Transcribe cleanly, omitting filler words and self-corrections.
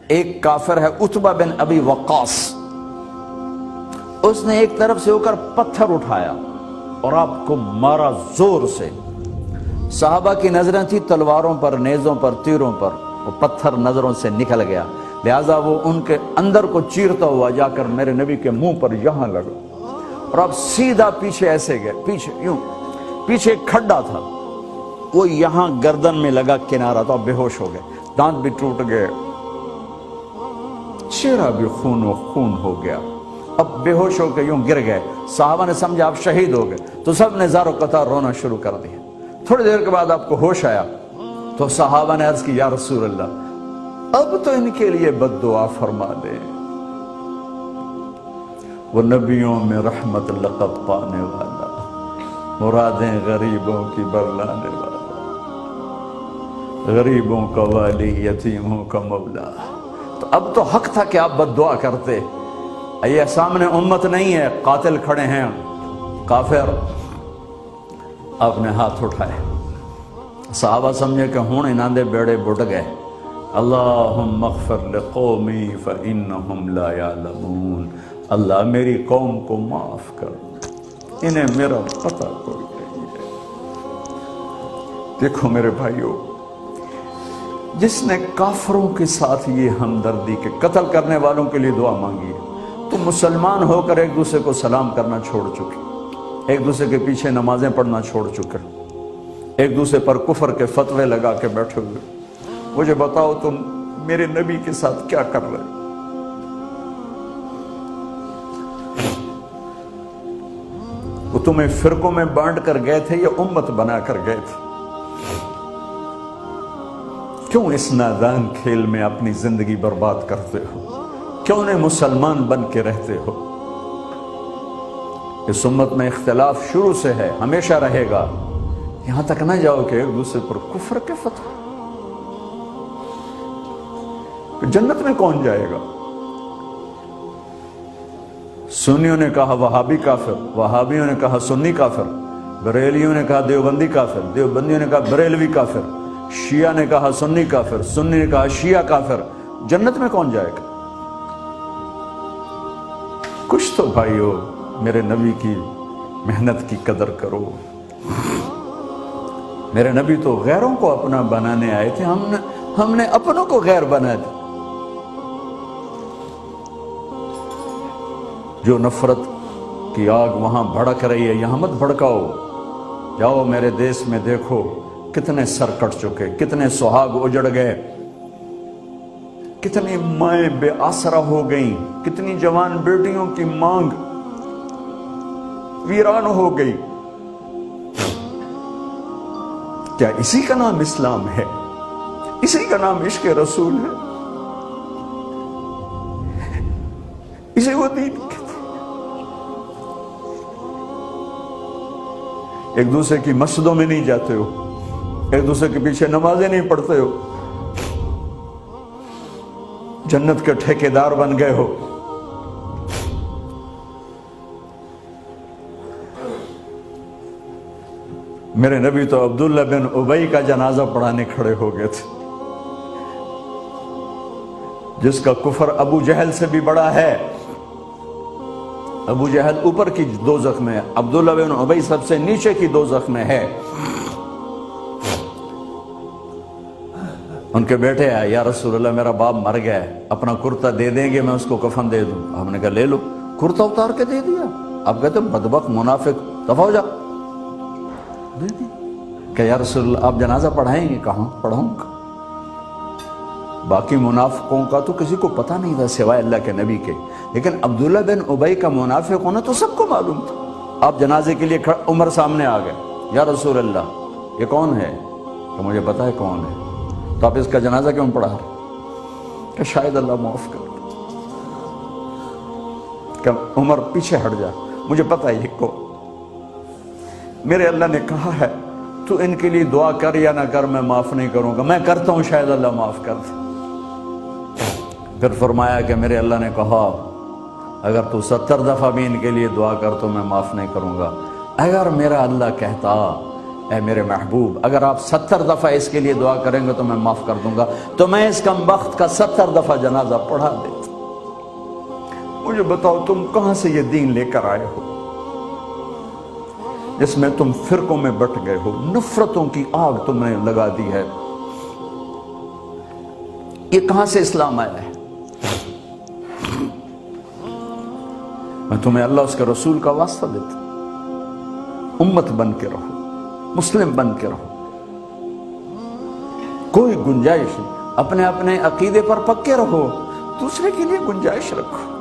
ایک کافر ہے عتبہ بن ابی وقاص، اس نے ایک طرف سے ہو کر پتھر اٹھایا اور آپ کو مارا زور سے۔ صحابہ کی نظریں تھی تلواروں پر، نیزوں پر، تیروں پر، وہ پتھر نظروں سے نکل گیا، لہذا وہ ان کے اندر کو چیرتا ہوا جا کر میرے نبی کے منہ پر یہاں لگا، اور آپ سیدھا پیچھے ایسے گئے، پیچھے یوں، پیچھے ایک کھڈا تھا، وہ یہاں گردن میں لگا، کنارہ تو آپ بے ہوش ہو گئے، دانت بھی ٹوٹ گئے، چہرہ بھی خون و خون ہو گیا، اب بے ہوش ہو کے یوں گر گئے۔ صحابہ نے سمجھا آپ شہید ہو گئے تو سب نے زار و قطار رونا شروع کر دیا۔ تھوڑی دیر کے بعد آپ کو ہوش آیا تو صحابہ نے عرض کی یا رسول اللہ اب تو ان کے لیے بد دعا فرما دے، وہ نبیوں میں رحمت لقب پانے والا، مرادیں غریبوں کی برلانے والا، غریبوں کا والی، یتیموں کا مولا۔ تو اب تو حق تھا کہ آپ بد دعا کرتے۔ یہ سامنے امت نہیں ہے، قاتل کھڑے ہیں، کافر۔ آپ نے ہاتھ اٹھائے، صحابہ سمجھے کہ ہوں انہاں دے بیڑے بڑھ گئے۔ اللہم اغفر لقومی فإنہم لا یعلمون، اللہ میری قوم کو معاف کر، انہیں میرا پتہ کوئی نہیں ہے۔ دیکھو میرے بھائیو، جس نے کافروں کے ساتھ یہ ہمدردی کے قتل کرنے والوں کے لیے دعا مانگی ہے، تو مسلمان ہو کر ایک دوسرے کو سلام کرنا چھوڑ چکے، ایک دوسرے کے پیچھے نمازیں پڑھنا چھوڑ چکے، ایک دوسرے پر کفر کے فتوے لگا کے بیٹھے ہوئے۔ مجھے بتاؤ تم میرے نبی کے ساتھ کیا کر رہے؟ وہ تمہیں فرقوں میں بانٹ کر گئے تھے یا امت بنا کر گئے تھے؟ کیوں اس نادان کھیل میں اپنی زندگی برباد کرتے ہو؟ کیوں نہیں مسلمان بن کے رہتے ہو؟ اس امت میں اختلاف شروع سے ہے، ہمیشہ رہے گا، یہاں تک نہ جاؤ کہ ایک دوسرے پر کفر کے فتوے۔ جنت میں کون جائے گا؟ سنیوں نے کہا وہابی کافر، وہابیوں نے کہا سنی کافر، بریلیوں نے کہا دیوبندی کافر، دیوبندیوں نے کہا بریلوی کافر، شیعہ نے کہا سنی کافر، سنی نے کہا شیعہ کافر۔ جنت میں کون جائے گا؟ کچھ تو بھائیو میرے نبی کی محنت کی قدر کرو۔ میرے نبی تو غیروں کو اپنا بنانے آئے تھے، ہم نے اپنوں کو غیر بنا دیا۔ جو نفرت کی آگ وہاں بھڑک رہی ہے، یہاں مت بھڑکاؤ۔ جاؤ میرے دیس میں دیکھو کتنے سر کٹ چکے، کتنے سہاگ اجڑ گئے، کتنی مائیں بے آسرا ہو گئیں، کتنی جوان بیٹیوں کی مانگ ویران ہو گئی۔ کیا اسی کا نام اسلام ہے؟ اسی کا نام عشق رسول ہے؟ اسے وہ دین کہتے ہیں؟ ایک دوسرے کی مسجدوں میں نہیں جاتے ہو، ایک دوسرے کے پیچھے نمازیں نہیں پڑھتے ہو، جنت کے ٹھیکیدار بن گئے ہو۔ میرے نبی تو عبداللہ بن ابی کا جنازہ پڑھانے کھڑے ہو گئے تھے، جس کا کفر ابو جہل سے بھی بڑا ہے۔ ابو جہل اوپر کی دوزخ میں ہے، عبداللہ بن ابی سب سے نیچے کی دوزخ میں ہے۔ ان کے بیٹے آئے، یا رسول اللہ میرا باپ مر گیا ہے، اپنا کرتا دے دیں گے، میں اس کو کفن دے دوں۔ ہم نے کہا لے لو، کرتا اتار کے دے دیا۔ آپ کہتے بدبخت منافق، دفع ہو جا، دے دی۔ کہ یا رسول اللہ آپ جنازہ پڑھائیں گے؟ کہاں پڑھاؤں گا۔ باقی منافقوں کا تو کسی کو پتہ نہیں تھا سوائے اللہ کے نبی کے، لیکن عبداللہ بن ابی کا منافق ہونا تو سب کو معلوم تھا۔ آپ جنازے کے لیے عمر سامنے آ گئے، یا رسول اللہ یہ کون ہے؟ کہ مجھے پتہ ہے کون ہے، تو آپ اس کا جنازہ کیوں پڑھا رہے؟ کہ شاید اللہ معاف کر دے۔ کہ عمر پیچھے ہٹ جا، مجھے پتہ ہے یہ کو، میرے اللہ نے کہا ہے تو ان کے لیے دعا کر یا نہ کر، میں معاف نہیں کروں گا، میں کرتا ہوں شاید اللہ معاف کر دے۔ پھر فرمایا کہ میرے اللہ نے کہا اگر تو 70 دفعہ بھی ان کے لیے دعا کر تو میں معاف نہیں کروں گا۔ اگر میرا اللہ کہتا اے میرے محبوب اگر آپ 70 دفعہ اس کے لیے دعا کریں گے تو میں معاف کر دوں گا، تو میں اس کم بخت کا 70 دفعہ جنازہ پڑھا دیتا۔ مجھے بتاؤ تم کہاں سے یہ دین لے کر آئے ہو جس میں تم فرقوں میں بٹ گئے ہو، نفرتوں کی آگ تم نے لگا دی ہے، یہ کہاں سے اسلام آیا ہے؟ میں تمہیں اللہ اس کے رسول کا واسطہ دیتا ہوں، امت بن کے رہو، مسلم بن کے رہو، کوئی گنجائش نہیں، اپنے اپنے عقیدے پر پکے رہو، دوسرے کے لیے گنجائش رکھو۔